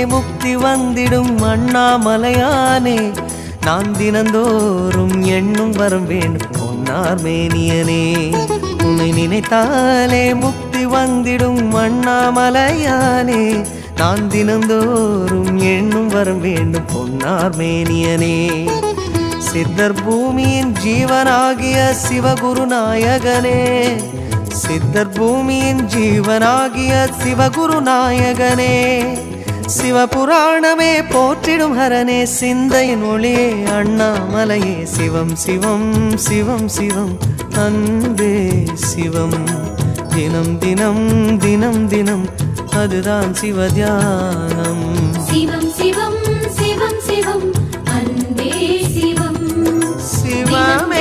முக்தி வந்திடும் அண்ணாமலையானே நான் தினந்தோறும் எண்ணும் வரம் வேண்டும் பொன்னார் மேனியனே உன்னை நினைத்தாலே முக்தி வந்திடும் அண்ணாமலையானே நான் தினந்தோறும் எண்ணும் வரம் வேண்டும் பொன்னார் மேனியனே சித்தர் பூமியின் ஜீவனாகிய சிவகுருநாயகனே சித்தர் பூமியின் ஜீவனாகிய சிவகுருநாயகனே சிவபுராணமே போற்றிடும் ஹரனே சிந்தையின் ஒளியே அண்ணாமலையே சிவம் சிவம் சிவம் சிவம் அன்பே சிவம் தினம் தினம் தினம் தினம் அதுதான் சிவத்தியானம் சிவம் சிவம் சிவம் சிவம் அன்பே சிவம் சிவமே